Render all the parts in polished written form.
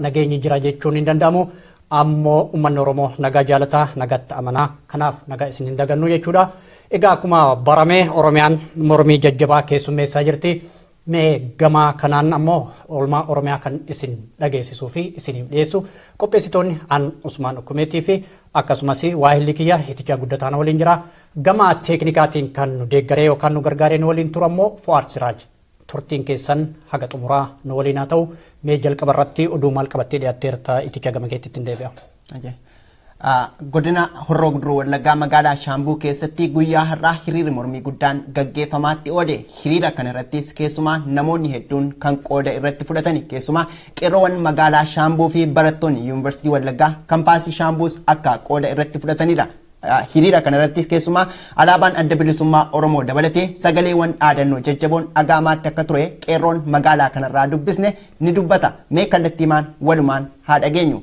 nageenyi jira jechuun hin danda'amu. Ammoo uummanni Oromoo nagaa jaalataa nagaatti amanaa kanaaf nagaa isin hin dagannu jechuudha. Egaa akkuma baramee Oromiyaan mormii jajjabaa keessummeessaa jirti. Mee gama kanaan ammoo oolmaa Oromiyaa kan isin dhageessisuu fi isiniif dhiyeessu qopheessitoonni aan Usmaan Ukumeetii fi akkasumas waahilli kiyya Itichaa Guddataan waliin jira. Gama teeknikaatiin kan nu deeggaree yookaan nu gargaaree nu waliin turammoo Fu'aad Siraaj. Turtiin keessan haga xumuraa nu waliin haa ta'u. Mee jalqaba irratti oduu maal qabattee dhiyaatteerta Itichaa gama keetti ittiin deebi'a. Godina Horroo Guduruu Wallaggaa magaalaa Shaambuu keessatti guyyaa har'aa hiriirri mormii guddaan gaggeeffamaatti oole. Hiriira kana irrattis keessumaa namoonni hedduun kan qooda irratti fudhatani. Keessumaa qeerroowwan magaalaa Shaambuu fi barattoonni Yuunivarsiitii Wallaggaa kampaasii Shaambuus akka qooda irratti fudhatanidha. Hiriira kana irrattis keessumaa alaabaan adda bilisummaa Oromoo dabalatee sagaleewwan dhaadannoo jajjaboon agaamaatti akka ture qeerroon magaalaa kanarraa dubbisne ni dubbata. Mee kallattiimaan walumaan haa dhageenyu.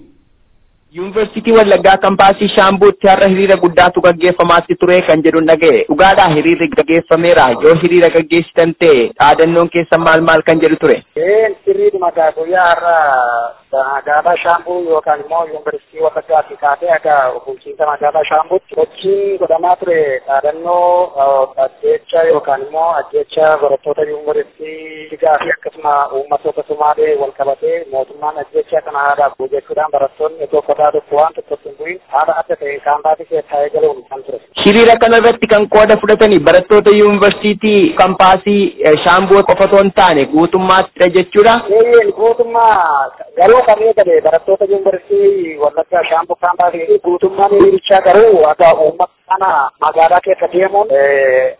Yuunivarsiitii Wallaggaa kampaasii Shaambuutti har'a hiriira guddaatu gaggeeffamaatti ture kan jedhuun dhaga'e. Dhugaadhaa hiriirri gaggeeffameera. Yoo hiriira gaggeessitan ta'e dhaadannoon keessan maal kan jedhu ture? Hiriirri mataa guyyaa har'a magaalaa Shaambuu yookaan immoo Yuunivarsiitii Wallaggaatti kaatee akka bulchiinsa magaalaa Shaambuutti hojiin godhamaa ture dhaadannoo ajjeecha yookaan immoo ajjeecha barattoota Yuunivarsiitii fi akkasuma uummattoota Sumaalee wal qabatee mootummaan ajjeecha kana haadha jechuudhaan barattoonni tokko waan tokkotti hin bu'in haala adda ta'e kaampaasii keessaa eegaluun kan ture. Hiriira kanarratti kan qooda fudhatanii barattoota Yuunivarsiitii kampaasii Shaambuu qofa osoo hin taane guutummaatti jechuudha. Guutummaa garuu kan eegale barattoota Yuunivarsiitii Wallaggaa Shaambuu kaampaasii guutummaan hiriirichaa garuu akka uummata kana magaalaa keessa deemuun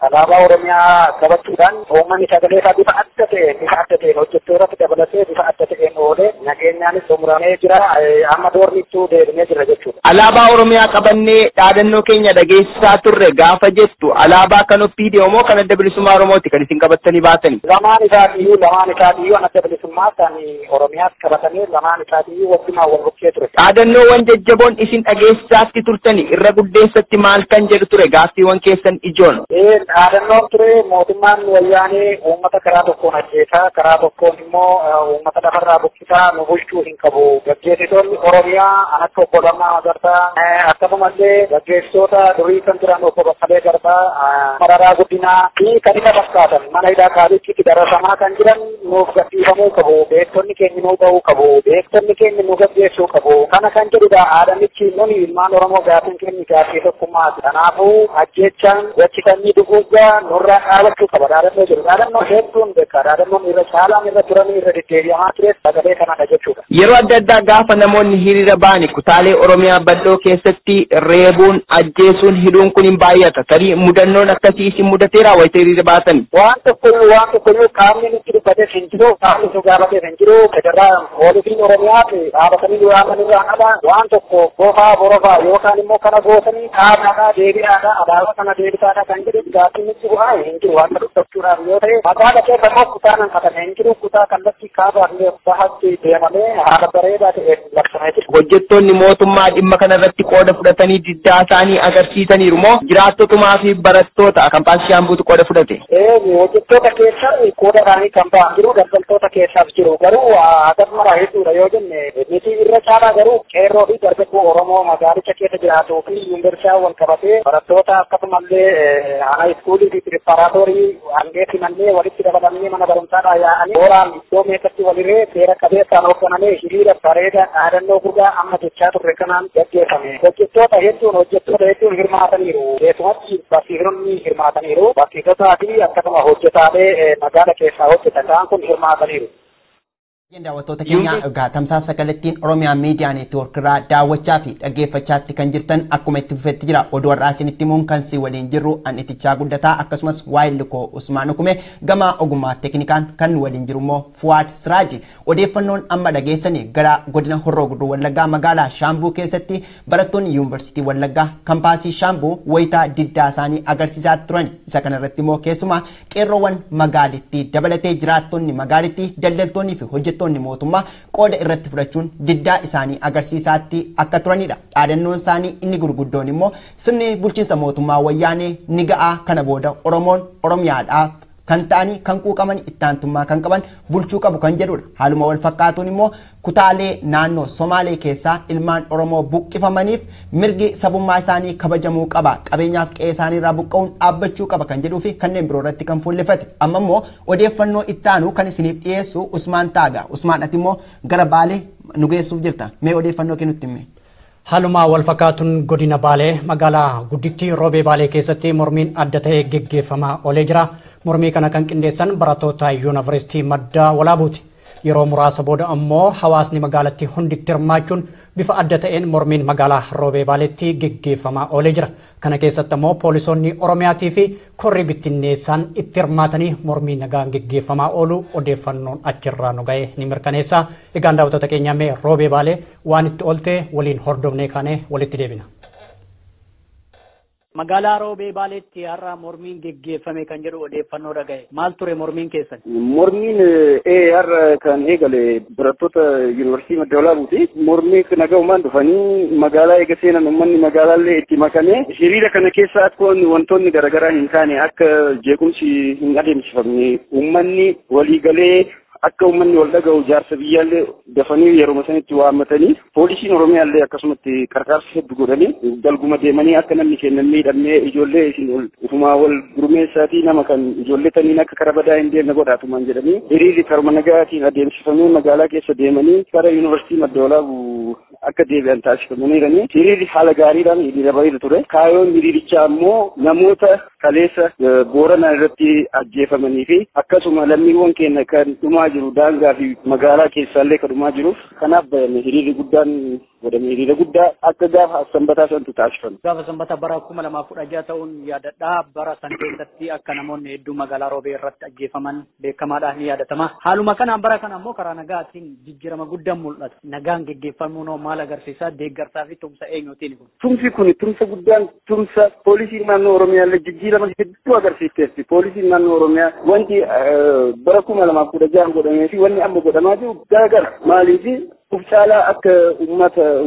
alaabaa Oromiyaa qabachuudhaan uummanni sagalee isaa bifa adda ta'een hojjettootatti dabalatee bifa adda ta'een oolee nageenyaanis xumuramee jira. Amma doornittuu deebinee jira jechuudha. Alaabaa Oromiyaa qabannee dhaadannoo keenya dhageessisaa turre gaafa jettu alaabaa kan OPDO moo kan adda bilisummaa Oromooti kan isin qabattanii baatani? Lamaan isaatiiyyuu adda bilisummaa kan Oromiyaas qabatanii lamaan isaatiiyyuu wajjumaan wal bukkee ture. Dhaadannoowwan jajjaboon isin dhageessisaatti turtani irra guddeessatti maal kan jedhu ture gaaffiiwwan keessan ijoon? Dhaadannoon ture mootummaan wayyaanee uummata karaa tokkoon ajjeesaa karaa tokkoon immoo uummata lafarraa buqqisaa nu bulchuu hin qabu. Gaggeessitoonni Oromiyaa anatti obbo Lammaa Magarsaa akkasumallee gaggeessitoota durii kan turan obbo Baqqalee Garbaa Mararaa Guddinaa fi kan isa fakkaatan mana hidhaa Qaaliitti darasamaa kan jiran nuuf gadhiifamuu qabu. Beektonni keenya nuu ba'uu qabu. Beektonni keenya nu gaggeessuu qabu. Kana kan jedhudha aadamichi nuni ilmaan Oromoo gaafin keenya gaaffii tokkummaati. Kanaafuu ajjechaan gochitanii duguuggaa nurraa dhaabachuu qaba. Dhaadannoo jiru. Dhaadannoo hedduun beekaa. Dhaadannoon irra caalaan irra turanii irra deddeebi'amaa ture sagalee kanadha jechuudha. Yeroo adda addaa gaafa namoonni hiriira ba'ani kutaalee Oromiyaa bal'oo keessatti reebuun ajjeesuun hidhuun kun hin baay'ata. Tarii mudannoon akkasii isin mudateera wayita hiriira baatan? Waan tokkoyyuu qaamni nutti dubbateef hin jiru. Qaamni nu gaafateef hin jiru. Federaa poolisiin Oromiyaati dhaabatanii waaman irraa qaba. Waan tokko boofaa borofaa yookaan immoo kana gootanii dhaabaadhaa deebi'aadhaa alaabaa kana deebisaadhaa kan jedhu gaaffii nutti bu'aa hin jiru. Waan dubbachuudhaaf yoo ta'e magaala keessa immoo kutaa nan qabame hin jiru. Kutaa kallattii kaabaafnee bahatti deemamee haala bareedaa ta'een labsamee jira. Hojjettoonni mootummaa dhimma kanarratti qooda fudhatanii diddaa isaanii agarsiisaniiru moo jiraattotumaa fi barattoota kampaasii Shaambuutu qooda fudhate? Hojjettoota keessa qooda isaanii kan ba'an jiru daldaltoota keessaas jiru garuu akkasuma hedduudha yoo jenne miti irra caalaa garuu qeerroo fi dargaggoo Oromoo magaalicha keessa jiraatuu fi yuunivarsiitii wal qabatee barattoota akkasumallee ana iskuulii fi pireparaatoorii hangeetti mannee walitti dabalamanii mana barumsaadhaa yaa'anii tooraan iddoo meeqatti walirree seera qabeessaan hoogganamee hiriira bareedaa dhaadannoo guddaa amma jechaa turre kanaan gaggeeffame. Hojjettoota hedduun hirmaataniiru. Keessumatti barsiisonni hirmaataniiru. Barsiisotaa fi akkasuma hojjetaalee magaala keessaa hojjetan isaan kun hirmaataniiru. Daawwattoota keenya tamsaasa kallattiin Oromiyaa Miidiyaa Neetwoork irraa daawwachaa fi dhaggeeffachaatti kan jirtan akkuma itti fufetti jira. Oduu har'aa isinitti himuun kan si waliin jirru an Itichaa Guddataa akkasumas waa'illi koo Usmaan Ukume gama ogummaa teeknikaan kan waliin jiru immoo Fu'aad Siraaji. Odeeffannoon amma dhageessanii gara godina Horroo Guduruu Wallaggaa magaalaa Shaambuu keessatti barattoonni Yuunivarsiitii Wallaggaa kampaasii Shaambuu wayitaa diddaa isaanii agarsiisaa turan. Isa kanarratti immoo keessumaa qeerroowwan magaalittii dabalatee jiraattonni magaalittii daldaltoonni fi hojjettoonni mootummaa qooda irratti fudhachuun diddaa isaanii agarsiisaatti akka turanidha. Dhaadannoon isaanii inni gurguddoon immoo sirni bulchiinsa mootummaa wayyaanee ni ga'aa kana booda Oromoon Oromiyaadhaaf kan ta'anii kan quuqaman ittaantummaa kan qaban bulchuu qabu kan jedhudha. Haaluma wal fakkaatuun immoo kutaalee naannoo Somaalee keessaa ilmaan Oromoo buqqifamaniif mirgi sabummaa isaanii kabajamuu qaba. Qabeenyaaf qe'ee isaanii irraa buqqa'uun dhaabbachuu qaba kan jedhuu fi kanneen biroo irratti kan fuulleffate. Amma immoo odeeffannoo ittaanu kan isiniif dhiyeessu Usmaan Taaga. Usmaan ati immoo gara Baalee nu geessuuf jirta. Mee odeeffannoo kennutti himi. Haaluma wal fakkaatuun godina Baalee magaalaa guddittii Roobee Baalee keessatti mormiin adda ta'e geggeeffamaa oolee jira. Mormii kana kan qindeessan barattoota Yuunivarsiitii Madda Walaabuuti. Yeroo muraasa booda ammoo hawaasni magaalattii hunditti hirmaachuun bifa adda ta'een mormiin magaalaa Roobee Baaleetti geggeeffamaa oolee jira. Kana keessatti ammoo poolisoonni Oromiyaatii fi korri bittinneessaan itti hirmaatanii mormii nagaan geggeeffamaa oolu odeeffannoon achirraa nu ga'e ni mirkaneessa. Egaan daawwattoota keenya mee Roobee Baalee waan itti oolte waliin hordofnee kaanee walitti deebina. Magaalaa Roobee Baaleetti har'a mormiin geggeeffame kan jedhu odeeffannoo dhaga'e. Maal ture mormiin keessan? Mormiin har'a kan eegale barattoota Yuunivarsiitii Madda Walaabuuti. Mormii nagaumaan dhufanii magaalaa eega seenan uummanni magaalaallee itti makamee hiriira kana keessa akka wantoonni garaagaraa hin taane akka jeequmsi hin adeemsifamne uummanni waliigalee akka uummanni wal dhaga'u jaarsa biyyaallee dafanii yeroo sanitti waammatanii poolisiin Oromiyaallee akkasumatti qarqaarsa hedduu godhanii dalguma deemanii akka namni kennan miidhamnee ijoollee isin ufumaa wal gurmeessaatii nama kan ijoollee taniin akka karaa badaa hin deemne godhaatumaan jedhanii hiriirri karuma nagaatiin adeemsifamee magaalaa keessa deemanii gara Yuunivarsiitii Madda Walaabuu akka deebi'an taasifamaniiranii hiriirri haala gaariidhaan hiriira bareedu ture. Kaayoon hiriirichaa ammoo namoota kaleessa Booranaa irratti ajjeefamanii fi akkasuma lammiiwwan keenya kan dhumaa jiru daangaa fi magaalaa keessaallee kan dhumaa jiruuf kanaaf bayame hiriirri guddaan godhame hiriira guddaa akka gaafa sanbataa santu taasifame. Gaafa sanbata bara 2016 ta'uun yaadadhaa bara san keessatti akka namoonni hedduu magaalaa Roobee irratti ajjeefaman beekamaadhaan ni yaadatama. Haaluma kanaan bara kana ammoo karaa nagaatiin jijjiirama guddaan mul'ata. Nagaan geggeeffamuun maal agarsiisa deeggarsaa fi tumsa eenyuutiin kun? Tumsi kun tumsa guddaan tumsa poolisiin naannoo Oromiyaallee jijjiirama hedduu agarsiisteetti. Poolisiin naannoo Oromiyaa wanti bara 2016 godhamee fi wanni amma godhamaa jiru garagara. Maaliif ufcaalaa akka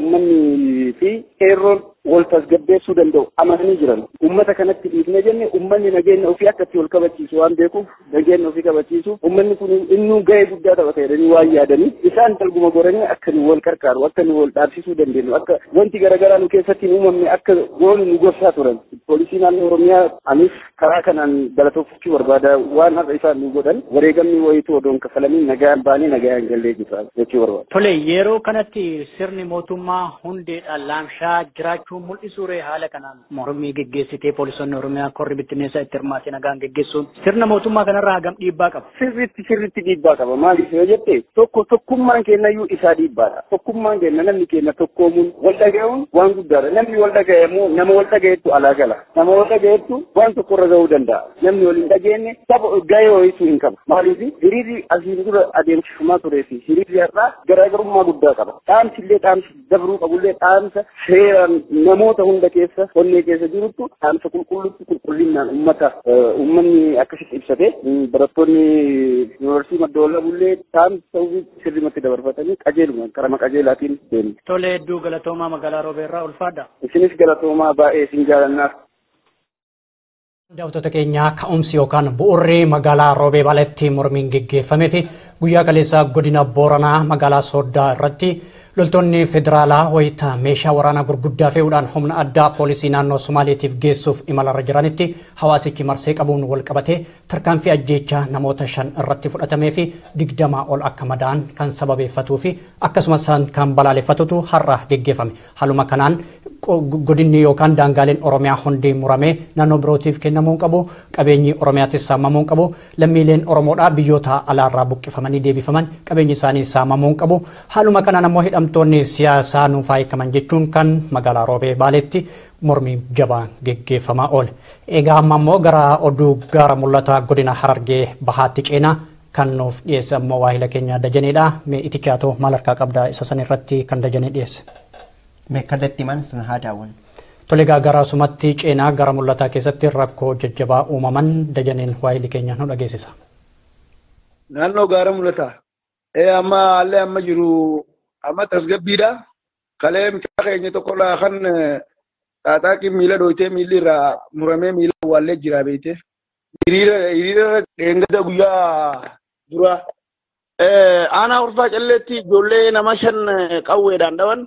uummanni fi qeerroon wal tasgabbeessuu danda'u amananii jiran. Uummata kanatti dhiifnee jenne uummanni nageenya ofii akka itti wal kabachiisu waan beekuuf nageenya ofii kabachiisu uummanni kun innuu gahee guddaa taphata jedhanii waan yaadanii isaan dalguma goranii akka nu wal qarqaaru akka nu wal dhaabsisuu dandeenyu akka wanti garaagaraa nu keessatti hin uumamne akka goonu nu gorsaa turan. Poolisii naannoo Oromiyaa anis karaa kanaan galatoofachuu barbaada waan har'a isaan nu godhan wareegamni wayituu odoon kafalanii nagaan baanii nagaan gallee jira jechuu barbaada. Tole yeroo kanatti sirni mootummaa hundeedhaan laamshaa jiraachuu mul'isuure haala kanaan mormii geggeessitee poolisoonni Oromiyaa korri bittinneessaa itti hirmaatee nagaan geggeessuun sirna mootummaa kanarraa hagam dhiibbaa qaba? Sirriitti dhiibbaa qaba. Maaliif yoo jette tokkummaan kennayyuu isaa dhiibbaadha. Tokkummaan kenna namni kenna tokkoomuun wal dhaga'uun waan guddaadha. Namni wal dhaga'amu nama wal dhaga'ettu alaa gala. Nama wal dhaga'ettu waan tokkorra ga'uu danda'a. Namni wal hin dhageenye gahee wayituu hin qaba. Maaliif hiriirri asiin dura adeemsifamaa turee fi hiriirri har'aa garaagarummaa guddaa qaba. Dhaamsillee dhaamsi dabruu qabullee dhaamsa seeraan namoota hunda keessa onnee keessa jirutti dhaamsa qulqulluutti qulqullinaan uummanni akkasitti ibsate barattoonni Yuunivarsiitii Madda Walaabullee dhaamsa sirrimatti dabarfatanii qajeeluma karama qajeelaatiin deemu. Tole hedduu galatoomaa magaalaa Roobee irraa ulfaadha. Isinis galatoomaa baay'ee isin jaalannaaf. Daawwattoota keenya ka'umsi yookaan bu'uurri magaalaa Roobee Baaleetti mormiin geggeeffamee fi guyyaa kaleessaa godina Booranaa magaalaa Sooddaa irratti loltoonni federaalaa wayita meeshaa waraanaa gurguddaa fe'uudhaan humna addaa poolisii naannoo Somaaleetiif geessuuf imalarra jiranitti hawaasichi marsee qabuun wal qabatee tarkaanfii ajjeechaa namoota 5 irratti fudhatamee fi 20 ol akka madaa'an kan sababeeffatuu fi akkasumas kan balaaleffatutu har'a geggeeffame. Haaluma kanaan godinni yookaan daangaaleen Oromiyaa hundi muramee naannoo birootiif kennamuu qabu qabeenyi Oromiyaattis saamamuu qabu lammiileen Oromoodhaa biyyoota alaarraa buqqifamanii deebifaman qabeenyi isaanii saamamuu qabu. Haaluma kanaan ammoo hidhamtoonni siyaasaa nuuf hiikaman jechuun kan magaalaa Roobee Baaleetti mormii jabaan geggeeffamaa oole. Egaa amma ammoo gara oduu gaara mul'ata godina Harargee Bahaatti ceenaa kan nuuf dhiyeesse ammoo waahila keenya Dajaneedha. Mee itichaatoo maal harkaa qabdaa isa san irratti kan Dajanee dhiyeesse? Meekkadatti man sana haa daawwan. Tole gara sumatti ceenaa gara mul'ataa keessatti rakkoo jajjabaa uumaman Dajaneen waahili keenya nu dhageessisa. Naannoo gaara mul'ataa. Amma haalli amma jiru amma tasgabbiidha. Kalee mucaa keenya tokkorraa kan xaaxaaqii miila dhoyitee miilli irraa muramee miila awwaallee jira beekte. hiriira dheengada guyyaa dura aanaa urfaa calleetti ijoollee nama 5 qawweedhaan dhawan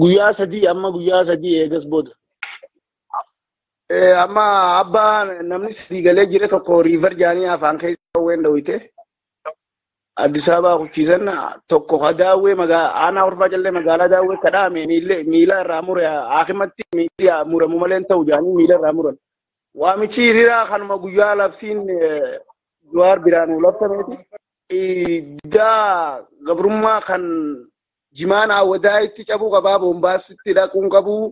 guyyaa 3 amma guyyaa 3 eegas booda amma abbaa namni 3 galee jire tokko riiver jaanii afaan keessa qawween dhawite Addis Ababa kuchiisan tokko daawwee aanaa urfaa callee magaalaa daawwee kadhaame miila irraa mure akimatti miila muramu malee ta'u jaanii miila irraa muran waamichi hiriira kanuma guyyaa labsiin Jawaar biraanuu labsameeti daa gabrummaa kan jimaan awwadaa itti cabuu qabaa boombaasitti dhaquun qabuu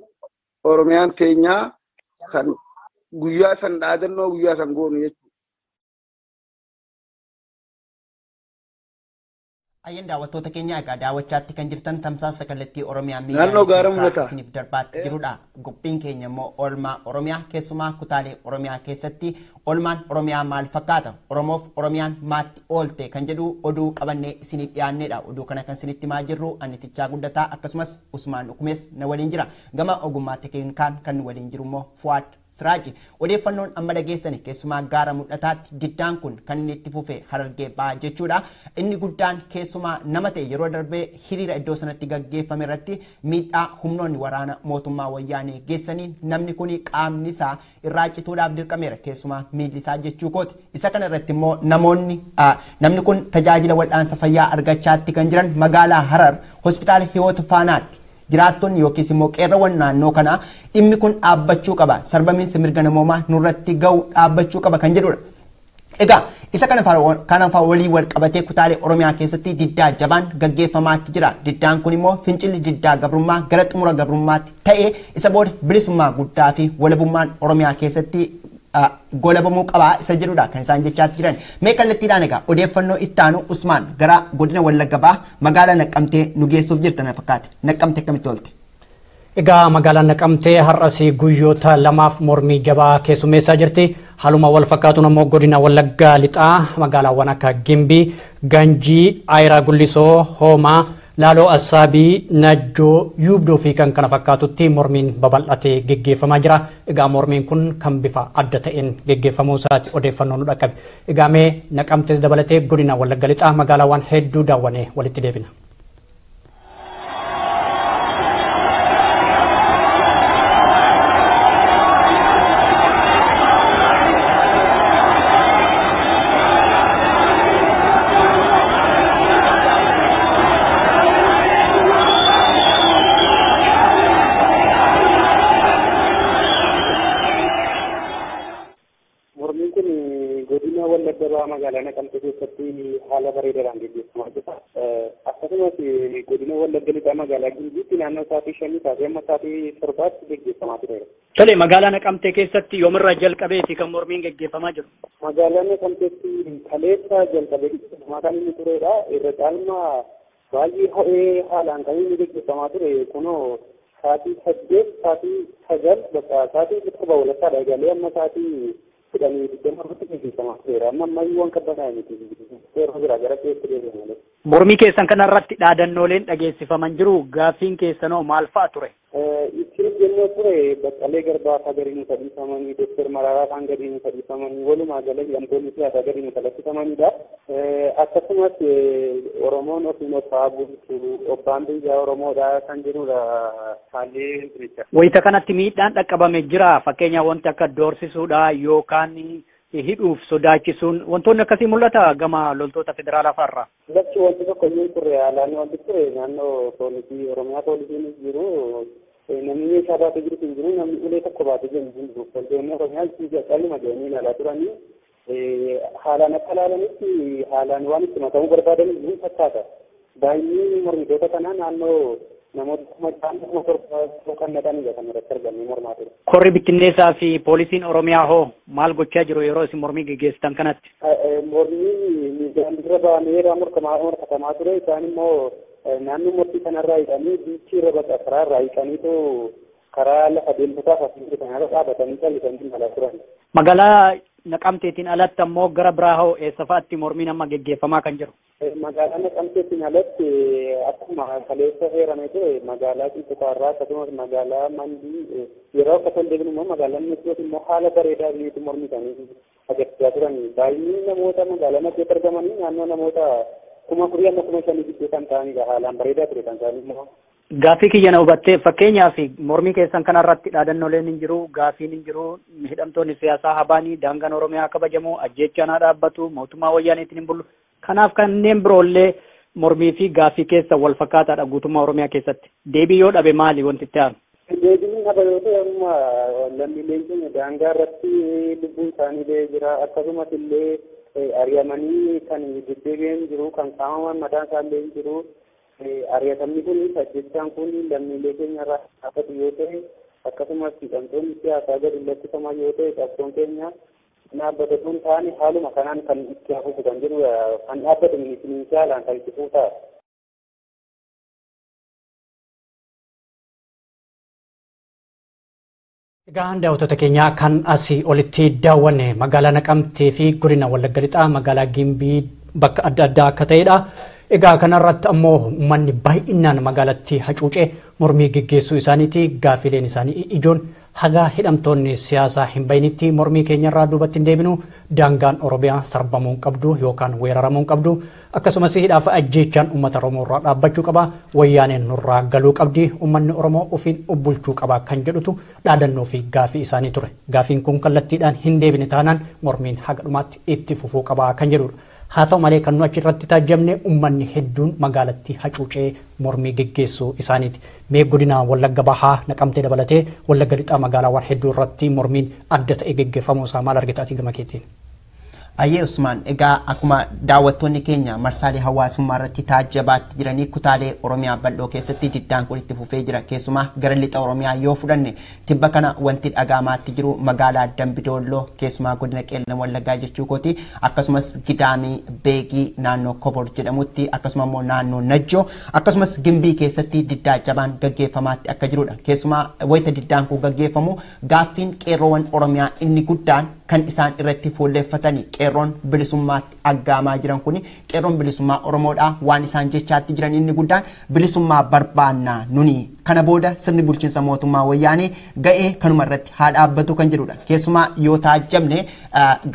Oromiyaan teenyaa kan guyyaa san dhaadannoo guyyaa san goonu jechuudha. Ayyan daawwattoota keenya egaa daawwachaatti kan jirtan tamsaasa kallattii Oromiyaa miidiyaa isiniif darbaatti jirudha. Qophiin keenya immoo oolmaa Oromiyaa keessumaa kutaalee Oromiyaa keessatti oolmaan Oromiyaa maal fakkaata? Oromoof Oromiyaan maatti oolte kan jedhu oduu qabannee isiniif dhiyaannedha. Oduu kana kan isinitti himaa jirru Annitichaa Guddataa akkasumas Usmaan Ukumees na waliin jira. Gama ogummaa teeknikaan kan waliin jiru immoo Fuwaad Siraaji. Odeeffannoon amma dhageessani keessumaa gaara mul'ataatti diddaan kun kan inni itti fufe Harargee ba'aa jechuudha. Inni guddaan keessumaa nama ta'e yeroo darbee hiriira iddoo sanatti gaggeeffame irratti miidhaa humnoonni waraana mootummaa wayyaanee geessaniin namni kun qaamni isaa irraa cituudhaaf dirqameera keessumaa miilli isaa jechuu kooti. Isa kana irratti immoo namni kun tajaajila wal'aansa fayyaa argachaatti kan jiran magaalaa Harar hospitaala Hiwoot Faanaatti. Jiraattonni yookiis immoo qeerroowwan naannoo kanaa dhimmi kun dhaabbachuu qaba sarbamiinsi mirga namoomaa nurratti ga'u dhaabbachuu qaba kan jedhudha. Egaa isa kana walii wal qabatee kutaalee Oromiyaa keessatti diddaa jabaan gaggeeffamaatti jira. Diddaan kun immoo fincilli diddaa gabrummaa gara xumura gabrummaatti ta'ee isa booda bilisummaa guddaa fi walabummaan Oromiyaa keessatti golabamuu qabaa isa jedhudha kan isaan jechaatti jiran. Mee kallattiidhaan egaa odeeffannoo ittaanu Usmaan gara godina Wallagga Bahaa magaalaa Naqqamtee nu geessuuf jirtan fakkaate. Naqqamtee akkamitti oolte? Egaa magaalaan Naqqamtee har'as guyyoota 2 mormii jabaa keessummeessaa jirti. Haaluma wal fakkaatuun immoo godina Wallaggaa Lixaa magaalaawwan akka Gimbii, Ganjii, Ayiraa Gullisoo, Hoomaa, Laaloo Assaabii, Najjoo, Yuubdoo fi kan kana fakkaatutti mormiin babal'atee geggeeffamaa jira. Egaa mormiin kun kan bifa adda ta'een geggeeffamuu isaati odeeffannoo nu dhaqqabe. Egaa mee Naqqamtees dabalatee godina Wallagga Lixaa magaalaawwan hedduu daawwannee walitti deebina. magaalaa Naqqamtee keessatti haala bareedaadhaan gaggeeffamaa jira. Akkasumas godina Wallagga Lixaa magaalaa Gimbiitti naannoo sa'aatii 5 taasee amma sa'aatii 7tti gaggeeffamaa ture. Tole magaalaa Naqqamtee keessatti yoomirraa jalqabeeti kan mormiin gaggeeffamaa jiru? Magaalaa Naqqamteetti kaleessa jalqabee gaggeeffamaa kan inni turedha. Irra caalmaa baay'ee ho'ee haalaan kan inni gaggeeffamaa ture kunoo sa'aatii 8 sa'aatii 9 bakka sa'aatii 1 walakkaadha egalee amma sa'aatii kudhanii digdama irratti gaggeeffamaa tureera. Amma ammayyuu waan qabbanaa miti. Yeroo biraa gara keessa deebi'e malee. Mormii keessan kanarratti dhaadannooleen dhageessifaman jiru gaaffiin keessanoo maal fa'a ture? Ittiin jennee ture Baqqalee Garbaa gadi nu sadhiifamanii, Doktor Maraaraa kan gadi nu sadhiifamanii, walumaa gala hidhamtoonni siyaasaa gadi nu sadhiifamanidha. Akkasumas Oromoon ofiin of haa bulchu, abbaan biyyaa Oromoodha kan jedhudha haalli jecha. Wayita kanatti miidhaan dhaqqabame jira fakkeenyaaf wanti akka doorsisuudha yookaan hidhuuf sodaachisuun wantoonni akkasii mul'ata gama loltoota federaalaa fa'arraa. Lakki wanti tokko iyyuu turre haalaan wanti ture naannoo poolisii Oromiyaa poolisiinis jiru namni meeshaa baatee jiru hin jiru namni ulee tokko baatee jiru hin jiru loltoonni Oromiyaa calima jedhanii ilaalaa turanii haalaan akka ilaalanitti haalaan waan itti makamuu barbaadan jiru fakkaata. Baay'inni mormitoota kanaa naannoo namoota kuma jaanuma torba kan naqanidha kan irratti argamee mormaa ture. Korri bittinneessaa fi poolisiin Oromiyaa hoo maal gochaa jiru yeroo isin mormii gaggeessitan kanatti? Mormii miidiyaan dura ba'amee irraa morkatamaa ture isaan immoo naannoo murtii kanarraa hidhanii biichii irra bakka karaarraa hiikaniitu karaa lafa deemtotaaf asii kanarra dhaabatanii callisanii malaa turan. Magaalaa Naqamteetiin alatti ammoo gara biraa hoo eessa fa'aatti mormiin amma geggeeffamaa kan jiru? Magaalaa Naqamteetiin alatti akkuma kaleessa heerame ta'e magaalaa Qilxukaarraa akkasumas magaalaa Mandii yeroo akka toldeebiin immoo magaalaan Naqamteet immoo haala bareedaa biyyitti mormii isaanii agarsiisaa turan. Baay'inni namoota magaalaa Naqamteet argamanii naannoo namoota 4,500 gidduu kan ta'anidha. Haalaan bareedaa ture kan isaanii immoo. Gaaffii kiyya na hubattee fakkeenyaaf mormii keessan kanarratti dhaadannooleen hin jiru, gaaffiin hin jiru, hidhamtoonni siyaasaa habaanii, daangaan Oromiyaa kabajamu, ajjeechaan haa dhaabbatu, mootummaa wayyaaniitiin hin bullu. Kanaaf kanneen biroollee mormii fi gaaffii keessa wal fakkaataadha guutummaa Oromiyaa keessatti. Deebii yoo dhabe maali wanti itti aanu? Deebiin dhaba yoo ta'e amma lammiileen keenya daangaa irratti lubbuun isaanii jira. Akkasumas illee ari'amanii kan deddeebi'an jiru, kan qaamaman mataan isaallee jiru. Ari'atamni kun ajjechaan kun lammiilee keenya irraa dhaabbatu yoo ta'e akkasumas hidhamtoonni siyaasaa gadi lakkifaman yoo ta'e qabsoon keenya dhaabbatamuun taane haaluma kanaan kan itti hafuuf kan jedhu kan dhaabbatamu ministeera haalaan kan itti fuutaa. Egaa daawwattoota keenya kan asii olitti daawwanne magaalaa Naqamtee fi godina Wallagga Lixaa magaalaa Gimbii bakka adda addaa akka ta'edha. Egaa kanarratti ammoo uummanni baay'inaan magaalatti hacuucee mormii geggeessuu isaaniiti gaaffileen isaanii ijoon haga hidhamtoonni siyaasaa hin bayinitti mormii keenyarraa duubatti hin deebinu daangaan Oromiyaa sarbamuun qabdu yookaan weeraramuun qabdu akkasumas hidhaaf ajjeechaan uummata Oromoo irraa dhaabbachuu qaba wayyaaneen nurraa galuu qabdi uummanni Oromoo ofiin bulchuu qaba kan jedhutu dhaadannoo fi gaaffii isaanii ture. Gaaffiin kun kallattiidhaan hin deebine taanaan mormiin haga dhumaatti itti fufuu qaba kan jedhudha. Haa ta'u malee kan nu achirratti taajjabne uummanni hedduun magaalatti hacuucee mormii geggeessuu isaaniiti. Mee godina Wallagga Bahaa Naqamtee dabalatee Wallagga Lixaa magaalaawwan hedduu irratti mormiin adda ta'e geggeeffamuu isaa maal argitaatii gama keetiin? Ayyee Usmaan, egaa akkuma daawwattoonni keenya marsaalee hawaasummaa irratti taajjabaatti jiranii kutaalee Oromiyaa bal'oo keessatti diddaan kun itti fufee jira. Keessumaa gara lixa Oromiyaa yoo fudhanne tibba kana wanti dhaga'amaatti jiru magaalaa Dambidolloo keessumaa godina Qeellam Wallaggaa jechuu kooti akkasumas Gidaamii Beegii naannoo Kobor jedhamutti akkasuma immoo naannoo Najjoo akkasumas Gimbii keessatti diddaa jabaan gaggeeffamaatti akka jirudha. Keessumaa wayita diddaan kun gaggeeffamu gaaffiin qeerroowwan Oromiyaa inni guddaan kan isaan irratti fuulleeffatanii qeerroon bilisummaatti aggaamaa jiran kuni qeerroon bilisummaa Oromoodha waan isaan jechaatti jiran inni guddaan bilisummaa barbaannaa nuni kana booda sirni bulchiinsa mootummaa wayyaanee ga'ee kanuma irratti haa dhaabbatu kan jedhudha. Keessumaa yoo taajjabne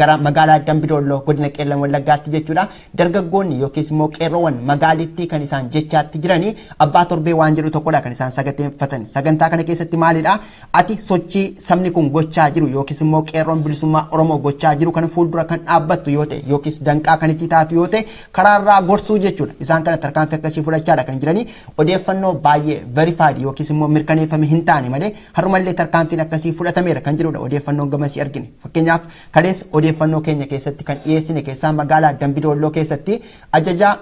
gara magaalaa Dambidolloo godina Qeellam Wallaggaatti jechuudha dargaggoonni yookiis immoo qeerroowwan magaalittii kan isaan jechaatti jiranii abbaa torbee waan jedhu tokkodha kan isaan saganteeffatan. Sagantaa kana keessatti maalidha? Ati sochii sabni kun gochaa jiru yookiis immoo qeerroon bilisummaa Oromoo gochaa jiru kana fuuldura kan dhaabbattu yoo ta'e yookiis danqaa kan itti taatu yoo ta'e karaarraa gorsuu jechuudha. Isaan kana tarkaanfii akkasii fudhachaadha kan jiranii odeeffannoo baay'ee verified yookiis immoo mirkaneeffame hin taane malee harumallee tarkaanfiin akkasii fudhatameera kan jirudha odeeffannoon gamasii argine. Fakkeenyaaf kaleessa odeeffannoo keenya keessatti kan dhiyeessine keessaa magaalaa Dambidolloo keessatti ajajaa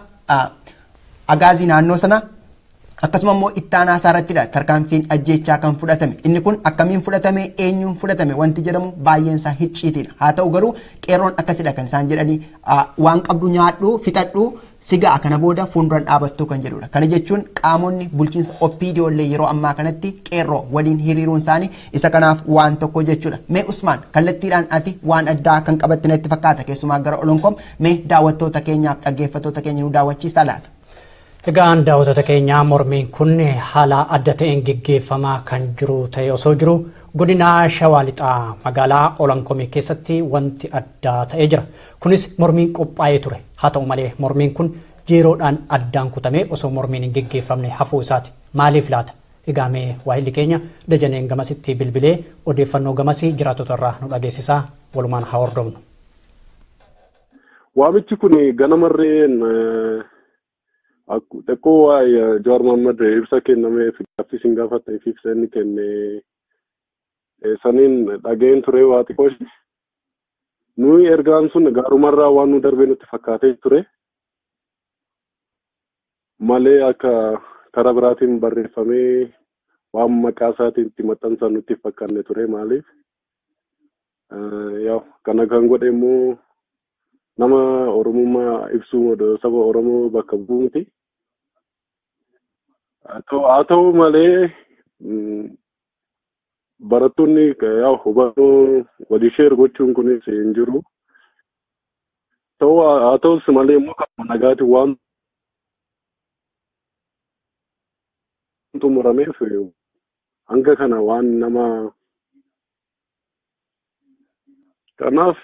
agaazii naannoo sana akkasuma immoo ittaanaa isaarrattidha tarkaanfiin ajjeechaa kan fudhatame. Inni kun akkamiin fudhatame eenyuun fudhatame wanti jedhamu baay'een isaa hicciitiidha. Haa ta'u garuu qeerroon akkasidha kan isaan jedhanii waan qabdu nyaadhu fixadhu sigaa kana booda fuulduraan dhaabattu kan jedhudha. Kana jechuun qaamonni bulchiinsa OPDO illee yeroo ammaa kanatti qeerroo waliin hiriiruun isaanii isa kanaaf waan tokko jechuudha. Mee Usmaan kallattiidhaan ati waan addaa kan qabatte natti fakkaata keessumaa gara Olonkoom mee daawwattoota keenyaaf dhaggeeffattoota keenya nu daawwachiistaa laata? Egaan daawwattoota keenya mormiin kun haala adda ta'een geggeeffamaa kan jiru ta'e osoo jiru godina Shawaa Lixaa magaalaa Olonkoomii keessatti wanti addaa ta'ee jira. Kunis mormiin qophaa'ee ture. Haa ta'u malee mormiin kun yeroodhaan addaan kutamee osoo mormiin hin geggeeffamne hafuu isaati. Maaliif laata? Egaa mee waahilli keenya Dajaneen gamasitti bilbilee odeeffannoo gamasii jiraattota irraa nu dhageessisaa walumaan haa hordofnu. Waamichi kun ganamarreen Akkoo Jawaar Mohaammed ibsa kennamee gaaffii isin gaafatanii fi ibsa inni kenne saniin dhaga'een ture waa xiqqoo nuyi ergaan sun gaarumarraa waan nu darbee nutti fakkaatee ture malee akka karaa biraatiin barreeffamee waan maqaa isaatiin itti maxxansan nutti fakkaanne ture maaliif kana kan godhe immoo nama Oromummaa ibsuu saba Oromoo bakka bu'uuti. Haa ta'u malee barattoonni hubannoo walii sheer gochuun kunis hin jiru. Haa ta'us malee immoo kan nagaati waan xumurameef hanga kana waan nama kanaaf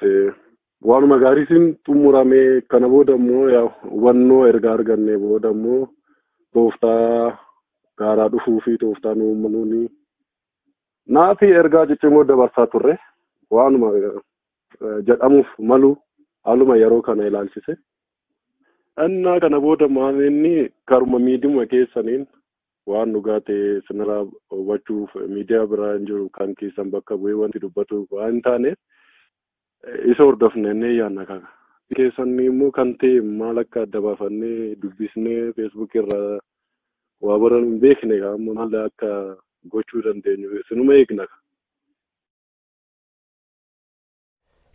waanuma gaariitiin xumuramee kana booda immoo hubannoo erga arganne booda immoo tooftaa gaaraa dhufuu fi tooftaa uummanuuni naafi ergaa ciccimoo dabarsaa turre waanuma jedhamuuf malu haaluma yeroo kana ilaalchise. Annaa kana booda maalinni karuma miidiyuma keessaniin waan dhugaa ta'e sinirraa hubachuuf miidiyaa biraa hin jiru kan keessan bakka bu'ee wanti dubbatu waan taaneef isa hordofnee yaadna kaka. Keessan immoo kan ta'e maal akka adda baafannee dubbisnee feesbuuk irraa waa baran hin beekne ammoo maal akka gochuu dandeenyu sinuma eegna.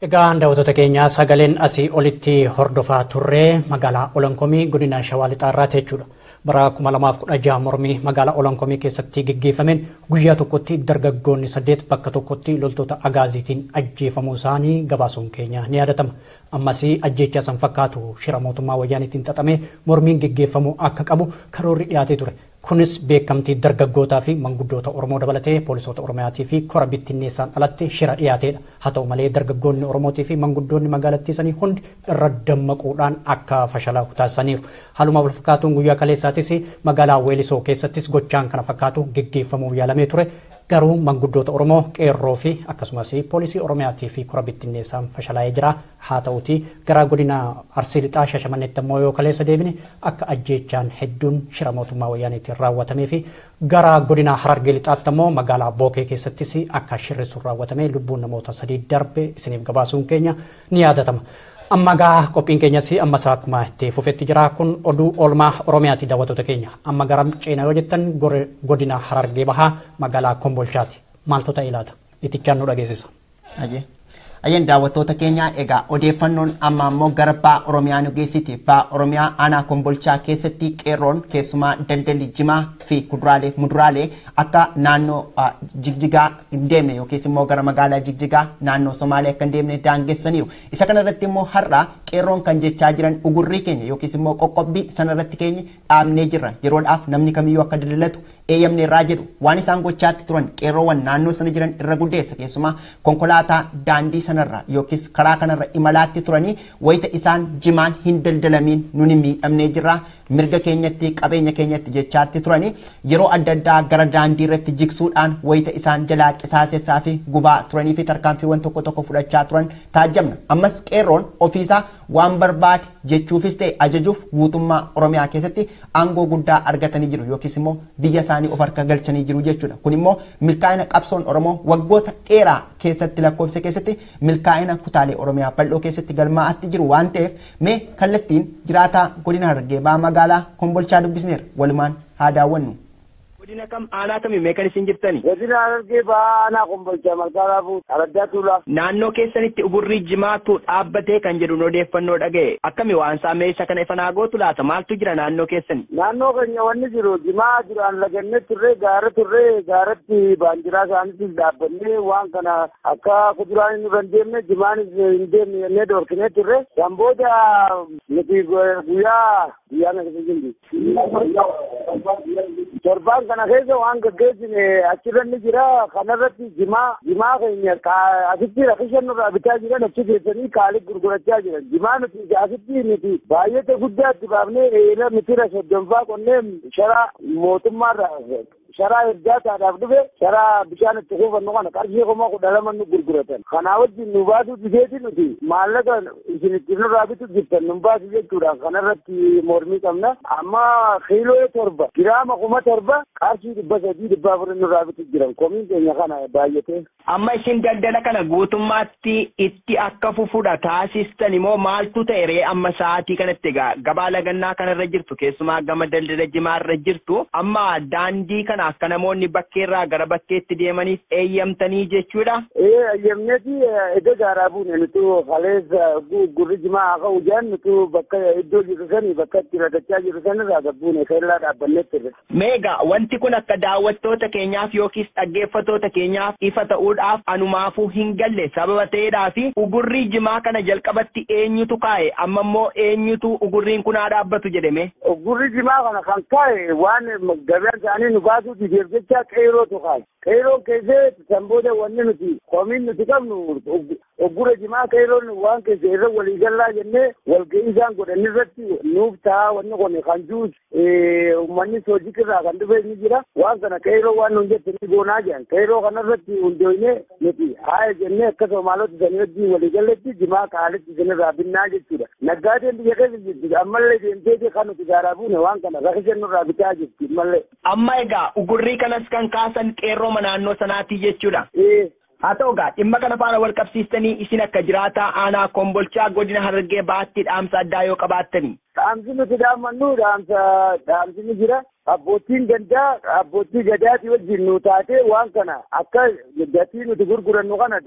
Egaa daawwattoota keenya sagaleen asii olitti hordofaa turre magaalaa Olankomii godina Shawaa Lixaarraati jechuudha. Bara 2016 mormii magaalaa Olankomii keessatti gaggeeffameen guyyaa tokkotti dargaggoonni 8 bakka tokkotti loltoota agaaziitiin ajjeefamuu isaanii gabaasuun keenya ni yaadatama. Ammas ajjeechaa san fakkaatu shira mootummaa wayyaaniitiin xaxamee mormiin gaggeeffamuu akka qabu karoorri dhiyaatee ture. Kunis beekamtii dargaggootaa fi manguddoota Oromoo dabalatee poolisoota Oromiyaatii fi kora bittinneessaan alatti shira dhiyaateedha. Haa ta'u malee dargaggoonni Oromootii fi manguddoonni magaalattii sanii hundi irra dammaquudhaan akka fashalaa taasisaniiru. Haaluma wal fakkaatuun guyyaa kaleessaatis magaalaa Weelisoo keessattis gochaan kana fakkaatu gaggeeffamuu yaalamee ture. Garuu manguddoota Oromoo qeerroo fi akkasumas poolisii Oromiyaatii fi kora bittinneessaan fashalaa'ee jira. Haa ta'uti gara godina Arsii Lixaa Shashamanneetti immoo yoo kaleessa deebine akka ajjeechaan hedduun shira mootummaa wayyaaniitiin raawwatamee fi gara godina Harargee Lixaatti immoo magaalaa Bookee keessattis akka shirri sun raawwatamee lubbuun namoota 3 darbe isiniif gabaasuun keenya ni yaadatama. Amma gaa qophiin keenyas ammas akkuma itti fufetti jira kun oduu oolmaa Oromiyaati daawwattoota keenya. Amma gara ceenaa yoo jettan godina Harargee Bahaa magaalaa Kombolchaati. Maaltu ta'e laata? Itichaan nu dhageessisa. Ayyan daawwattoota keenya egaa odeeffannoon amma ammoo gara Bahaa Oromiyaa nu geessiti. Bahaa Oromiyaa aanaa Kombolchaa keessatti qeerroon keessumaa daldalli jimaa fi kuduraalee muduraalee akka naannoo Jigjigaa hin deemne yookiis immoo gara magaalaa Jigjigaa naannoo Somaalee akka hin deemne daangessaniiru. Isa kana irratti immoo har'a qeerroon kan jechaa jiran ugurrii keenya yookiis immoo qoqqobbii sana irratti keenya dhaabnee jirra. Yeroodhaaf namni kamiyyuu akka daldalatu eeyyamne irraa jedhu waan isaan gochaatti turan qeerroowwan naannoo sana jiran irra guddeessa keessumaa konkolaataa daandii sanarra yookiis karaa kanarra imalaatti turanii wayita isaan jimaan hin daldalamiin nuni miidhamnee jirra mirga keenyatti qabeenya keenyatti jechaatti turanii yeroo adda addaa gara daandii irratti jigsuudhaan wayita isaan jalaa qisaasessaa fi gubaa turanii fi tarkaanfiiwwan tokko tokko fudhachaa turan taajjabna. Ammas qeerroon ofiisaa waan barbaade jechuufis ta'e ajajuuf guutummaa Oromiyaa keessatti aangoo guddaa argatanii jiru yookiis immoo biyya isaanii of harka galchanii jiru jechuudha. Kun immoo milkaa'ina qabsoon Oromoo waggoota dheeraa keessatti lakkoofsa keessatti milkaa'ina kutaalee Oromiyaa bal'oo keessatti galmaa'atti jiru waan ta'eef mee kallattiin jiraataa godina Harargee Bahaa magaalaa Kombolchaa dubbisneera walumaan haa daawwannu. Godina kam aanaa kami meeqan isin jirtani? Godina Harargee Bahaa aanaa Kombolchaa magaalaa Araddaa Tuulaa. Naannoo keessanitti ugurrii jimaatu dhaabbatee kan jedhu odeeffannoo dhaga'e. Akkami waan saameessa kana ifa naa gootu laata? Maaltu jira naannoo keessani? Naannoo keenya wanni jiru jimaa jiraan lagannee turre gaaratti baandiraa isaaniitiin dhaabbannee waan kana akka kuduraan hin deemne jimaan hin deemne jennee dhorkinee turre. Kan booda nuti guyyaa torbaan kana keessa waan gaggeessine achirranni jira kanarratti jimaa keenya asitti rafishan nurraa bitaa jiran achi keessanii kaalii gurgurachaa jiran jimaa nuti asitti nuti baay'ee guddaatti baafnee eera mitira 30 qonnee shara mootummaarraa sharaa heddaataadhaaf dhufe sharaa bishaan itti kuufannu kana qarshii 12,000 nu gurguratan kanaa wajjin nu baasuu dideeti nuti maallaqa isin itti nurraa bitu jirtan nu baasu jechuudha kanarratti mormii qabna amma kiiloo 7 giraama 7,000 qarshii 300 nurraa bitu jiran komiin keenya kana baay'ate. Amma isin daldala kana guutummaatti itti akka fufuudha taasistan immoo maaltu ta'e amma sa'aatii kanatti gabaa lagannaa kanarra jirtu keessumaa gama daldala jimaarra jirtu amma daandii kana akka namoonni bakkeerraa gara bakkeetti deemaniif eeyyamtanii jechuudha. Eeyyamneeti edda gaaraa buune nuti kaleessa gurri jimaa haa ka'u jedhan nuti bakka iddoo jiru sanii bakka itti radachaa jiru sanirraa gabbuune keellaa dhaabbannetti irra. Meegaa wanti kun akka daawwattoota keenyaaf yookiis dhaggeeffattoota keenyaaf ifa ta'uudhaaf anumaafuu hin galle sababa ta'eedhaa fi ugurrii jimaa kana jalqabatti eenyutu kaa'e amma immoo eenyutu ugurriin kun haa dhaabbatu jedhame. Ugurri jimaa kana kan kaa'e waan gabaan isaanii nu baasuuti jecha qeerootu kaa'e. Qeeroon keessatti sanbooda wanni nuti komiin nuti qabnu ugura jimaa qeeroon waan keessa irra walii gallaa jennee walga'ii isaan godhan irratti nuuf ta'a wanni kun kan juus uummanni soojikirraa kan dhufe ni jira waan kana qeeroo waan nuun jette ni goonaa jedhan qeeroo kanarratti hundoofnee nuti haaya jennee akkasuma maalota sanii wajjin walii galletti jimaa qaalitti isinirraa binnaa jechuudha. Naggaadeen biyya keessa jirti ammallee deemtee kan nuti gaaraa buune waan kana rakiseen nurraa bitaa jirti mallee. Amma egaa ugurrii kanas kan kaasan qeerroo naannoo sanaatii jechuudha. Haa ta'u egaa dhimma kana faana wal qabsiistanii isin akka jiraataa aanaa Kombolchaa godina Harargee Bahaatti dhaamsa addaa yoo qabaattanii. Dhaamsi nuti dhaammannu dhaamsi ni jira. Abbootiin gandaa abbootii gadaatii wajjin nu taatee waan kana akka gatii nuti gurgurannu kana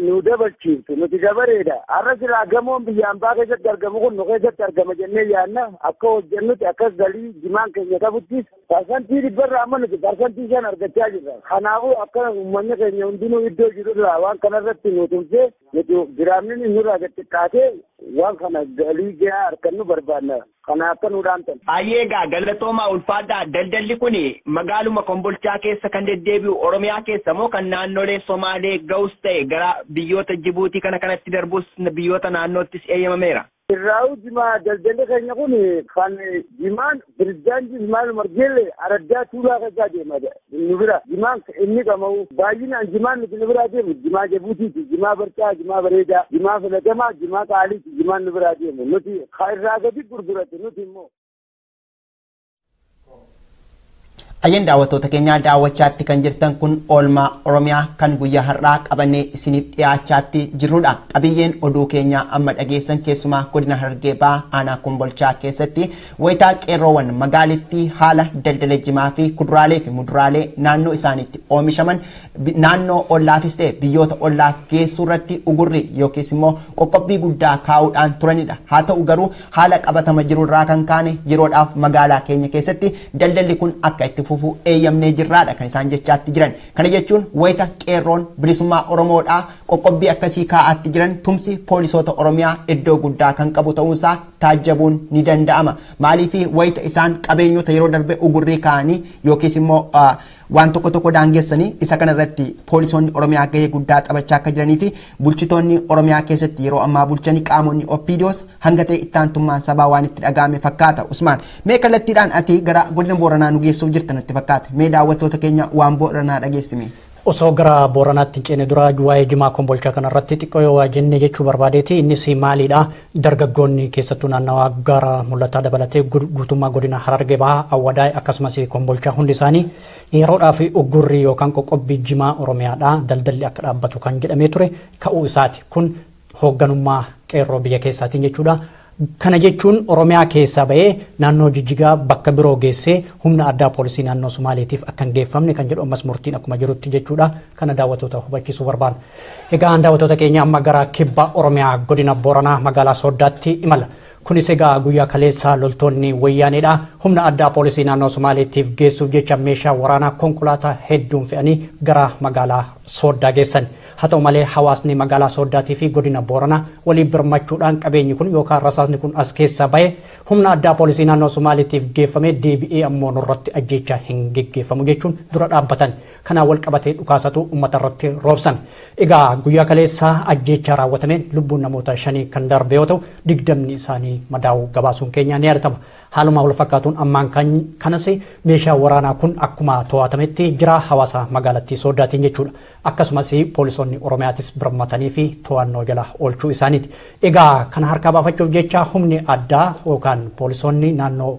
nu dabalchiiftu nuti dabareedha. Har'a silaa gamoon biyya ambaa keessatti argamu kun nu keessatti argama jennee yaadna akka hojjennuti akka galii jimaan keenya qabuttis parsantii dhibbarraa amma nuti parsantii shan argachaa jirra. Kanaafuu akka uummanni keenya hundinuu iddoo jirurraa waan kanarratti nu tumsee nuti jiraamni nurraa xiqqaatee waan kana galii gahaa harkannu barbaanna. Kana akka nu dhaamtan. Ayyeegaa galatoomaa ulfaadhaa daldalli kun magaaluma Kombolchaa keessa kan deddeebi'u Oromiyaa keessa moo kan naannolee Somaalee ga'us ta'e gara biyyoota Jibuutii kanatti darbus biyyoota naannoottis eeyyamameera. Irraa'u jimaa daldalli keenya kun kan jimaan pirezidaantii Ismaa'eel Margeellee araddaa tuulaa keessaa deema nu bira jimaan inni qamahu baay'inaan jimaan nuti nu biraa deemu jimaa Jibuutiiti jimaa Barcaa jimaa Bareedaa jimaa Filatamaa jimaa Qaaliiti jimaan nu biraa deemu nuti irraa gadi gurgurate nuti immoo. Ayyan daawwattoota keenyaa daawwachaatti kan jirtan kun oolmaa Oromiyaa kan guyyaa har'aa qabannee isiniif dhiyaachaatti jirrudha. Qabiyyeen oduu keenyaa amma dhageessan keessumaa godina Harargee Bahaa aanaa Kombolchaa keessatti wayitaa qeerroowwan magaalittii haala daldala jimaa fi kuduraalee fi muduraalee naannoo isaaniitti oomishaman naannoo ollaafis ta'e biyyoota ollaaf geessuu irratti ugurri yookiis immoo qoqqobbii guddaa kaa'uudhaan turanidha. Haa ta'u garuu haala qabatama jirurraa kan kaane yeroodhaaf magaalaa keenya keessatti daldalli kun akka itti fufu eeyyamnee jirraadha kan isaan jechaatti jiran. Kana jechuun wayita qeerroon bilisummaa Oromoodhaa qoqqobbii akkasii kaa'aatti jiran tumsi poolisoota Oromiyaa iddoo guddaa kan qabu ta'uusaa taajjabuun ni danda'ama. Maaliif wayita isaan qabeenyota yeroo darbe ugurrii kaa'anii yookiis immoo waan tokko daangeessanii isa kanarratti poolisoonni Oromiyaa gahee guddaa taphachaa akka jiranii fi bulchitoonni Oromiyaa keessatti yeroo ammaa bulchanii qaamonni OPDOs hanga ta'e ittaantummaan sabaa waan itti dhaga'ame fakkaata. Usmaan mee kallattiidhaan ati gara godina Booranaa nu geessuuf jirtan itti fakkaata. Mee daawwattoota keenya waan Booranaa dhageessime. Osoo gara Booranaatti ceene dura waa'ee jimaa Kombolchaa kanarratti xiqqoo yoo waa jenne jechuu barbaadeeti innis maalidha dargaggoonni keessattuu naannawaa gara mul'ataa dabalatee guutummaa godina Harargee Bahaa Awwadaa akkasumas Kombolchaa hundi isaanii yeroodhaaf ugurrii yookaan qoqqobbii jimaa Oromiyaadhaa daldalli akka dhaabbatu kan jedhamee ture ka'uu isaati kun hoogganummaa qeerroo biyya keessaatiin jechuudha. Kana jechuun Oromiyaa keessaa ba'ee naannoo Jijjigaa bakka biroo geessee humna addaa poolisii naannoo Somaaleetiif akka hin geeffamne kan jedhu ammas murtiin akkuma jirutti jechuudha. Kana daawwattoota hubachiisuu barbaada. Egaa daawwattoota keenya amma gara kibba Oromiyaa godina Booranaa magaalaa Sooddaatti imala. Kunis egaa guyyaa kaleessaa loltoonni wayyaaneedha humna addaa poolisii naannoo Somaaleetiif geessuuf jecha meeshaa waraanaa konkolaataa hedduun fe'anii gara magaalaa Sooddaa geessan. Haa ta'u malee hawaasni magaalaa Sooddaatii fi godina Booranaa waliin birmachuudhaan qabeenyi kun yookaan rasaasni kun as keessaa ba'ee humna addaa poolisii naannoo Somaaleetiif geeffamee deebi'ee ammoo nurratti ajjeechaa hin geggeeffamu jechuun dura dhaabbatan. Kanaan wal qabatee dhukaasatu uummata irratti roobsan. Egaa guyyaa kaleessaa ajjeechaa raawwatameen lubbuun namoota 5 kan darbe yoo ta'u 20 isaanii madaa'uu gabaasuun keenya ni yaadatama. Haaluma wal fakkaatuun ammaan kanas meeshaa waraanaa kun akkuma to'atametti jira hawaasa magaalattii Sooddaatiin jechuudha. Akkasumas poolisoonni Oromiyaatis birmatanii fi to'annoo jala oolchuu isaaniiti. Egaa kana harkaa baafachuuf jecha humni addaa yookaan poolisoonni naannoo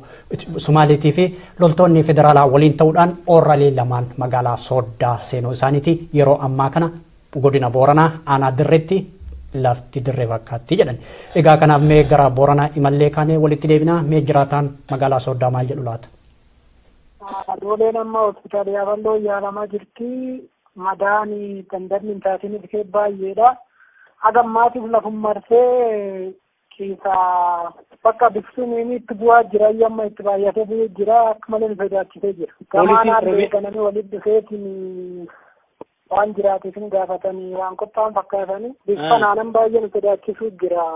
Somaaleetii fi loltoonni federaalaa waliin ta'uudhaan oorralee lamaan magaalaa Sooddaa seenuu isaaniiti. Yeroo ammaa kana godina Booranaa aanaa Dirreetti lafti dirree fakkaatti jedhan. Egaa kanaaf mee gara Booranaa imallee kaanee walitti deebinaa mee jiraataan magaalaa Sooddaa maal jedhu laata? Adoleen amma hospitaala Yaaballoo yaalamaa jirti. Madaani dandarni hin taasinis kee baay'eedha. Hagammaatiif lafun marsee kiisa bakka bifsuun itti bu'aa jira. Amma itti baay'atee bu'ee jira. Akka malee sodaachisee jira. Gamaan beekananii walitti dhufeetiin waan jiraateef gaafatanii waan qophaa'an fakkaatanii bifa naanan baay'ee sodaachisuu jira.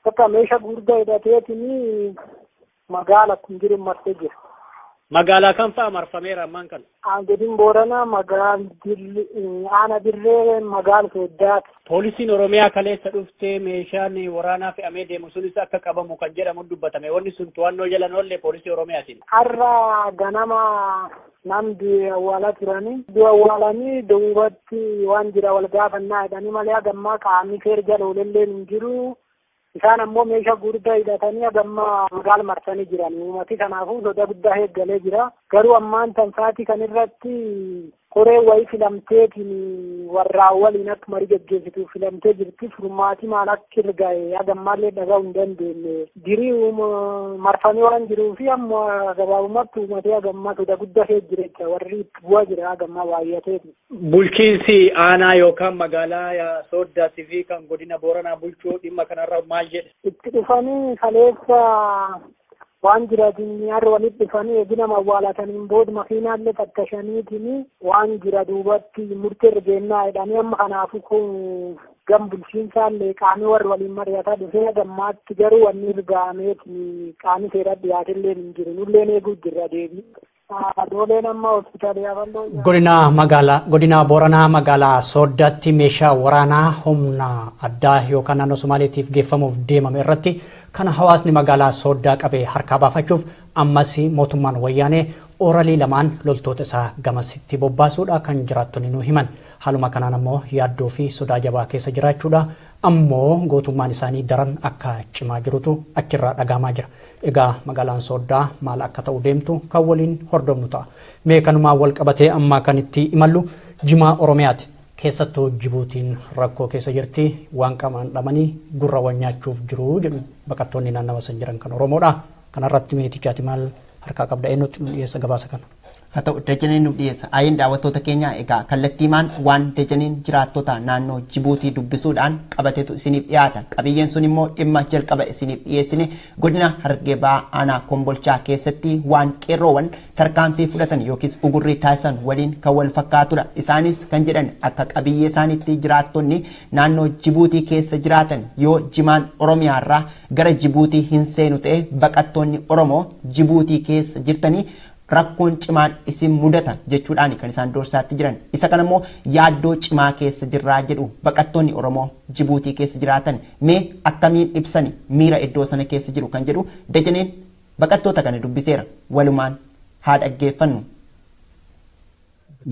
Bakka meeshaa gurguddaa hidhateetiin magaala kun jiru marsee jira. Magaalaa kam fa'aa marfameera ammaan kana? Godina Booranaa Aanaa Dirree magaala Sooddaati. Poolisiin Oromiyaa kaleessa dhuftee meeshaan waraanaa fe'amee deemu sunis akka qabamu kan jedhamu dubbatame. Wanni sun to'annoo jala oollee poolisii Oromiyaatiin. Har'a ganama namni awwaalaa turanii awwaalanii duubatti waan jira wal gaafannaa jedhanii malee hagammaa qaamni seera jala oolellee hin jiru. Isaan ammoo meeshaa gurguddaa hidhatanii hagamma magaala marsanii jiran. Uummati kanaafuu soda guddaa eeggalee jira. Garuu ammaan tansaatii kan irratti koree wayii filamteetiin warraa waliin akka marii gaggeessitu filamtee jirti. Furmaatii maal akka irra ga'e hagammaallee dhaga'uu hin dandeenye. Dirii marfamee waan jiruufi amma gabaabumatti uummatee hagammaa soda guddaa eeggirecha warri itti bu'aa jira hagammaa baay'ateeti. Bulchiinsi aanaa yookaan magaalaa Sooddaatii fi kan godina Booranaa bulchuu dhimma kanarra maal jedhe? Itti dhufanii kaleessa waan jiraatiin har'a walitti dhufanii eegina awwaalataniin booda makiinaallee fattashaniitiin waan jira duubatti murteerra geennaa jedhanii amma kanaafuu kun gam bulchiinsaallee qaamni warri waliin mari'ataa dhufee gammaatti garuu wanni irgaameeti qaamni seera dhiyaatillee hin jiru nulleen eeguu jirra deebii. Adoleen amma hospitaala Yaaballoo. Godina Booranaa magaalaa Sooddaatti meeshaa waraanaa humna addaa yookaan naannoo Somaaleetiif geeffamuuf deemame irratti kan hawaasni magaalaa Sooddaa qabee harkaa baafachuuf ammas mootummaan wayyaanee ooralii lamaan loltoota isaa gamasitti bobbaasuudha kan jiraattonni nu himan. Haaluma kanaan ammoo yaaddoo fi sodaa jabaa keessa jiraachuudha. Ammoo gootummaan isaanii daran akka cimaa jirutu achirraa dhagahamaa jira. Egaa magaalaan Sooddaa maal akka ta'u deemtu kan waliin hordofnu ta'a. Mee kanumaan wal qabatee amma kan itti imallu Jimaa Oromiyaati. Keessattuu Jibuutiin rakkoo keessa jirti waan qaban dhabanii gurra wanyaachuuf jiru jedhu baqattoonni naannawa san jiran kan Oromoodha. Kanarratti meetichaati maal harkaa qabda eenyutti nu dhiyeessa gabaasa kana. Haa ta'u Dajaneen nu dhiyeessa. Aayeen daawwattoota keenya egaa kallattiimaan waan Dajaneen jiraattota naannoo Jibuutii dubbisuudhaan qabateetu isiniif dhiyaata. Qabiyyeen sun immoo dhimma jalqaba isiniif dhiyeessine godina Harargee Bahaa aanaa Kombolchaa keessatti waan qeerroowwan tarkaanfii fudhatan yookiis ugurrii taasisan waliin kan wal fakkaatudha. Isaanis kan jedhan akka qabiyyee isaaniitti jiraattonni naannoo Jibuutii keessa jiraatan yoo jimaan Oromiyaarraa gara Jibuutii hin seenu ta'e baqattoonni Oromoo Jibuutii keessa jirtanii rakkoon cimaan isin mudata jechuudhaan kan isaan doorsaatti jiran. Isa kana immoo yaaddoo cimaa keessa jirraa jedhu baqattoonni Oromoo Jibuutii keessa jiraatan mee akkamiin ibsani miira iddoo sana keessa jiru kan jedhu Dajaneen baqattoota kana dubbiseera. Walumaan haa dhaggeeffannu.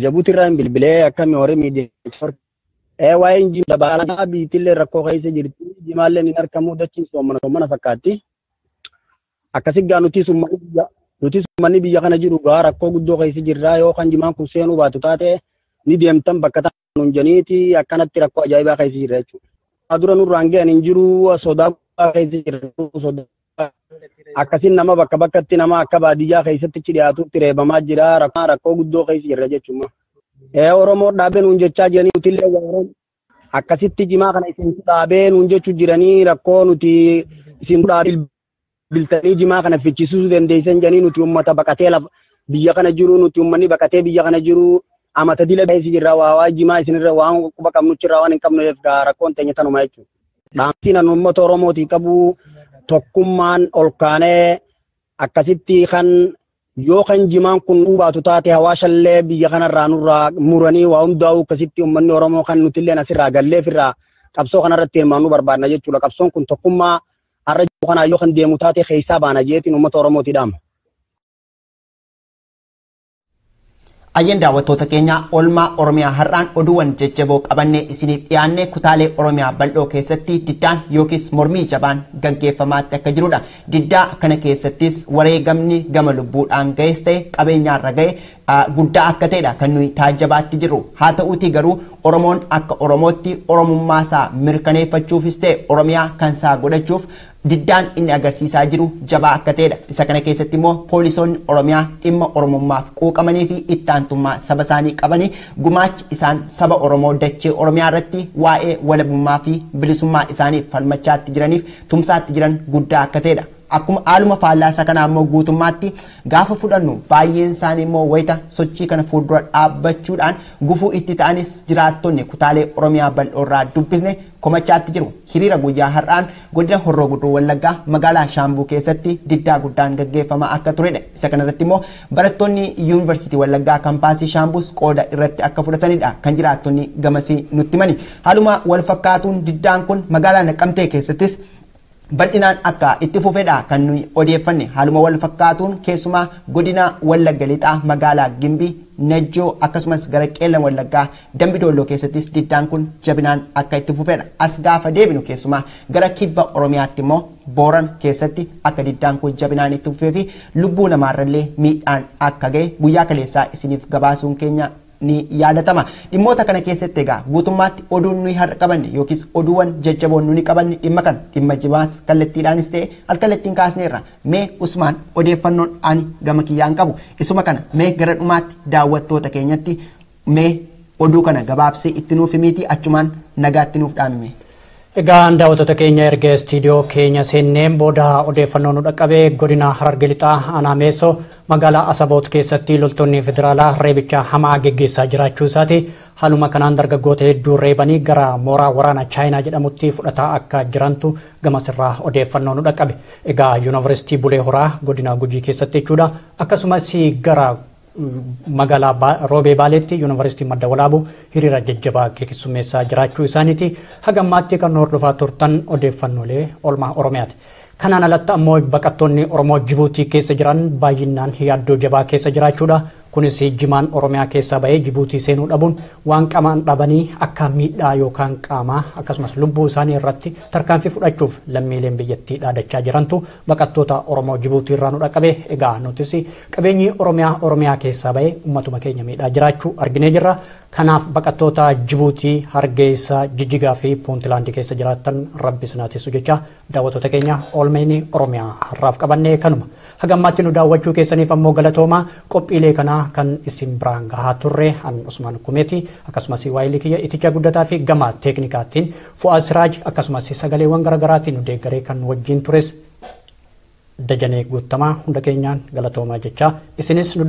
Jibuutii irraa bilbilee akkami horii miidiyaa waa'een jiru dabalataa biitillee rakkoo keessa jirti. Jimaallee hin argamu dachiin soomana fakkaatti. Akkasigaa nuti summanni biyya kana jiru gaa rakkoo guddoo keessa jirraa yoo kan jimaan kun seenuu baatu taate ni deemtan bakka ta'an janiiti akkanatti rakkoo ajaa'ibaa keessa jirra jechuudha. Dura nurraan ga'an hin jiru sodaa keessa jirra. Akkasiin nama bakka bakkatti nama akka baadiyyaa keessatti dhiyaatutti reebamaa jira rakkoo guddoo keessa jirra jechuudha. Oromoo dhaabee nuun jechaa jiranii nutillee waaran akkasitti jimaa kana isin dhaabee nuun jechuu jiranii rakkoo nuti isin dhaabee biltanii jimaa kana fichisuus dandeessan janii nuti uummata baqatee biyya kana jiru nuti uummanni baqatee biyya kana jiru amata dila beesi jirra waa jimaa isinirra waan quba qabnuchirraa waan hin qabneef rakkoon teenya tanuma jechuudha. Dhaamsiin uummata Oromootii qabu tokkummaan ol kaanee akkasitti kan yoo kan jimaan kun baatu taate hawaashallee biyya kanarraa nurraa muranii waa hundaa'u akkasitti uummanni Oromoo kan nutillee asirraa galleefirraa qabsoo kanarratti hirmaannuu barbaadna jechuudha. Qabsoon kun tokkummaa har'a jiru kana yoo kan deemu taate keessaa baana jeetiin uummata Oromootii dhaama. Ayyeen daawwattoota keenya oolmaa Oromiyaa har'aan oduuwwan jajjaboo qabannee isiniif dhiyaanne kutaalee Oromiyaa bal'oo keessatti diddaan yookiis mormii jabaan gaggeeffamaatti akka jirudha. Diddaa kana keessattis wareegamni gama lubbuudhaan ga'es ta'e qabeenyaarra ga'e guddaa akka ta'edha kan nuyi taajjabaatti jirru. Haa ta'uutii garuu Oromoon akka Oromootti Oromummaasaa mirkaneeffachuufis ta'e Oromiyaa kansaa godhachuuf diddaan inni agarsiisaa jiru jabaa akka ta'edha. Isa kana keessatti immoo poolisoonni Oromiyaa dhimma Oromummaaf quuqamanii fi ittaantummaa saba isaanii qabanii gumaachi isaan saba Oromoo dachee Oromiyaa irratti waa'ee walabummaa fi bilisummaa isaaniif falmachaatti jiraniif tumsaatti jiran guddaa akka ta'edha. Akkuma haaluma faallaasaa kana ammoo guutummaatti gaafa fudhannu baay'een isaanii immoo wayita sochii kana fuuldura dhaabbachuudhaan gufuu itti ta'anis jiraattonni kutaalee Oromiyaa bal'oorraa dubbisne komachaatti jiru. Hiriira guyyaa har'aan godina Horroo Guduruu Wallaggaa magaalaa Shaambuu keessatti diddaa guddaan gaggeeffamaa akka turedha. Isa kanarratti immoo barattoonni yuunivarsiitii Wallaggaa kampaasii Shaambuus qooda irratti akka fudhatanidha kan jiraattonni gamasii nutti himani. Haaluma wal fakkaatuun diddaan kun magaalaa Naqqamtee keessattis bal'inaan akka itti fufedha kan nuyi odeeffanne. Haaluma wal fakkaatuun keessumaa godina Wallagga Lixaa magaalaa Gimbii Najjoo akkasumas gara Qeellam Wallaggaa Dambidolloo keessattis diddaan kun jabinaan akka itti fufedha. As gaafa deebinu keessumaa gara kibba Oromiyaatti immoo Booran keessatti akka diddaan kun jabinaan itti fufee fi lubbuu namaarrallee miidhaan akka ga'e guyyaa kaleessaa isiniif gabaasuun keenya ni yaadatama. Dhimmoota kana keessatti egaa guutummaatti oduun nuyi har'a qabanne yookiis oduuwwan jajjaboon nuyi qabanne dhimma kana dhimma jimaas kallattiidhaanis ta'e alkallattiin kaasneerra. Mee Usmaan odeeffannoon ani gama kiyyaan qabu isuma kana mee gara dhumaatti daawwattoota keenyatti mee oduu kana gabaabsee itti nuuf himiitii achumaan nagaatti nuuf dhaamime. Egaan daawwattoota keenya erga istiidiyoo keenya seenneen booda odeeffannoo nu dhaqqabee godina Harargee Lixaa aanaa Meessoo magaalaa Asaboot keessatti loltoonni federaalaa reebicha hamaa geggeessaa jiraachuu isaati. Haaluma kanaan dargaggoota hedduu reebanii gara mooraa waraana Chaayinaa jedhamutti fudhataa akka jirantu gamasirraa odeeffannoo nu dhaqqabe. Egaa yuunivarsiitii Bulee Horaa godina Gujii keessatti jechuudha. Akkasumas gara magaalaa Roobee Baaleetti yuunivarsiitii Madda Walaabuu hiriira jajjabaa keessummeessaa jiraachuu isaaniiti. Hagammaatti kan hordofaa turtan odeeffannoolee oolmaa Oromiyaati. Kanaan alatti ammoo baqattoonni Oromoo Jibuutii keessa jiran baay'inaan yaaddoo jabaa keessa jiraachuudha. Kunis jimaan Oromiyaa keessaa bahee Jibuutii seenuu dhabuun waan qamaan dhabanii akka miidhaa yookaan qaamaa akkasumas lubbuu isaanii irratti tarkaanfii fudhachuuf lammiileen biyyattii dhaadachaa jirantu baqattoota Oromoo Jibuutii irraa nu dhaqqabe. Egaa nutis qabeenyi Oromiyaa keessaa bahee uummatuma keenya miidhaa jiraachuu arginee jirra. Kanaaf baqattoota Jibuutii, Hargeysa, Jijjigaa fi Puuntilaandii keessa jiraatan rabbi sinaatissu jecha daawwattoota keenya oolmeeni Oromiyaa har'aaf qabannee kanuma. Hagammaatti nu daawwachuu keessaniif ammoo galatoomaa. Qophiilee kanaa kan isin biraan gahaa turre an Usmaan Kumeeti akkasumas waayilii kiyya Itichaa Guddataa fi gama teeknikaatiin Fu'aa Siraaj akkasumas sagaleewwan garaagaraatiin nu deeggaree kan wajjin tures Dajanee Guuttamaa hunda keenyaan galatoomaa jecha isinis nu